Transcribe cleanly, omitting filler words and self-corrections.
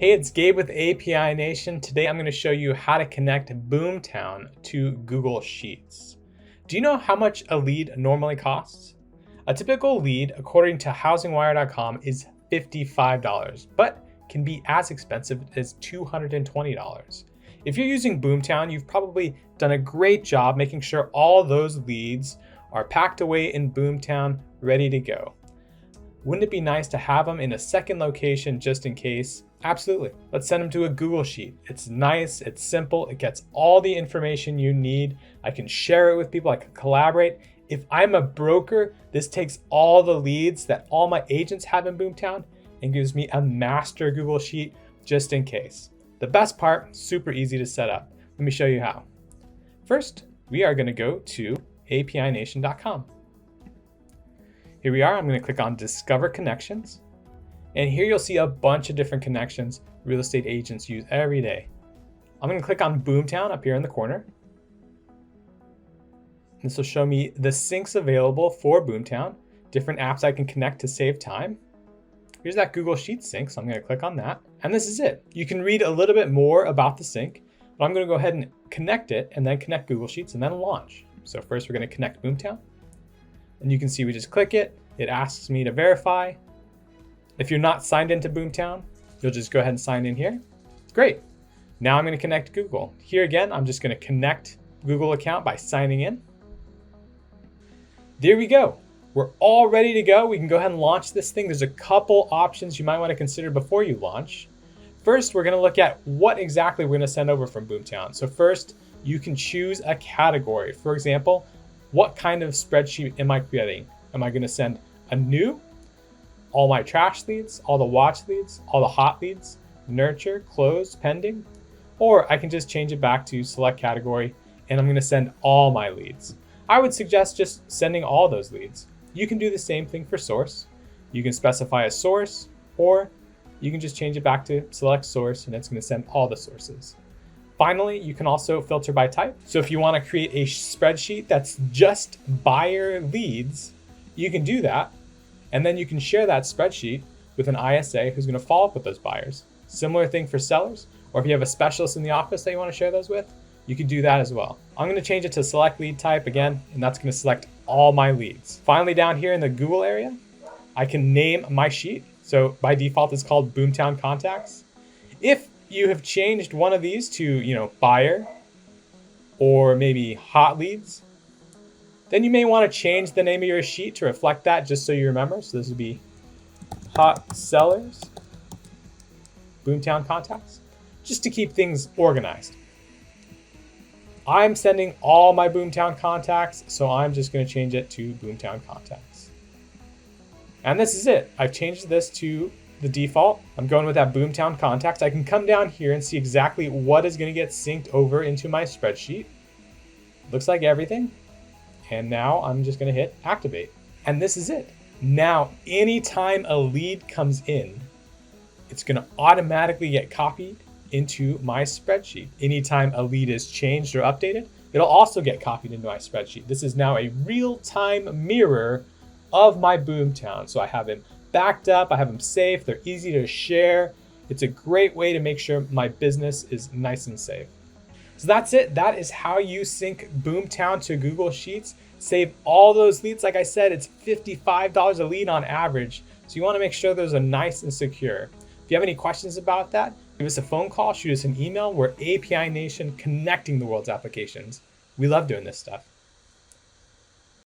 Hey, it's Gabe with API Nation. Today I'm going to show you how to connect BoomTown to Google Sheets. Do you know how much a lead normally costs? A typical lead, according to housingwire.com, is $55, but can be as expensive as $220. If you're using BoomTown, you've probably done a great job making sure all those leads are packed away in BoomTown, ready to go. Wouldn't it be nice to have them in a second location just in case? Absolutely. Let's send them to a Google Sheet. It's nice, it's simple, it gets all the information you need. I can share it with people, I can collaborate. If I'm a broker, this takes all the leads that all my agents have in BoomTown and gives me a master Google Sheet just in case. The best part, super easy to set up. Let me show you how. First, we are going to go to apination.com. Here we are. I'm going to click on Discover Connections. And here you'll see a bunch of different connections real estate agents use every day. I'm going to click on BoomTown up here in the corner. This will show me the syncs available for BoomTown, different apps I can connect to save time. Here's that Google Sheets sync, so I'm going to click on that. And this is it. You can read a little bit more about the sync, but I'm going to go ahead and connect it and then connect Google Sheets and then launch. So first we're going to connect BoomTown. And you can see we just click it. It asks me to verify. If you're not signed into BoomTown, you'll just go ahead and sign in here. Great. Now I'm going to connect Google. Here again, I'm just going to connect Google account by signing in. There we go. We're all ready to go. We can go ahead and launch this thing. There's a couple options you might want to consider before you launch. First, we're going to look at what exactly we're going to send over from BoomTown. So first, you can choose a category. For example, what kind of spreadsheet am I creating? Am I going to send a new, all my trash leads, all the watch leads, all the hot leads, nurture, closed, pending? Or I can just change it back to select category and I'm going to send all my leads. I would suggest just sending all those leads. You can do the same thing for source. You can specify a source, or you can just change it back to select source and it's going to send all the sources. Finally, you can also filter by type. So if you want to create a spreadsheet that's just buyer leads, you can do that. And then you can share that spreadsheet with an ISA who's going to follow up with those buyers. Similar thing for sellers, or if you have a specialist in the office that you want to share those with, you can do that as well. I'm going to change it to select lead type again, and that's going to select all my leads. Finally, down here in the Google area, I can name my sheet. So by default, it's called BoomTown Contacts. If you have changed one of these to, buyer or maybe hot leads, then you may want to change the name of your sheet to reflect that just so you remember. So this would be hot sellers, BoomTown Contacts, just to keep things organized. I'm sending all my BoomTown contacts, so I'm just going to change it to BoomTown Contacts. And this is it. I've changed this to the default. I'm going with that BoomTown Contacts. I can come down here and see exactly what is going to get synced over into my spreadsheet. Looks like everything. And now I'm just going to hit activate. And this is it. Now, anytime a lead comes in, it's going to automatically get copied into my spreadsheet. Anytime a lead is changed or updated, it'll also get copied into my spreadsheet. This is now a real-time mirror of my BoomTown. So I have them backed up, I have them safe, they're easy to share. It's a great way to make sure my business is nice and safe. So that's it. That is how you sync BoomTown to Google Sheets. Save all those leads. Like I said, it's $55 a lead on average. So you want to make sure those are nice and secure. If you have any questions about that, give us a phone call, shoot us an email. We're API Nation, connecting the world's applications. We love doing this stuff.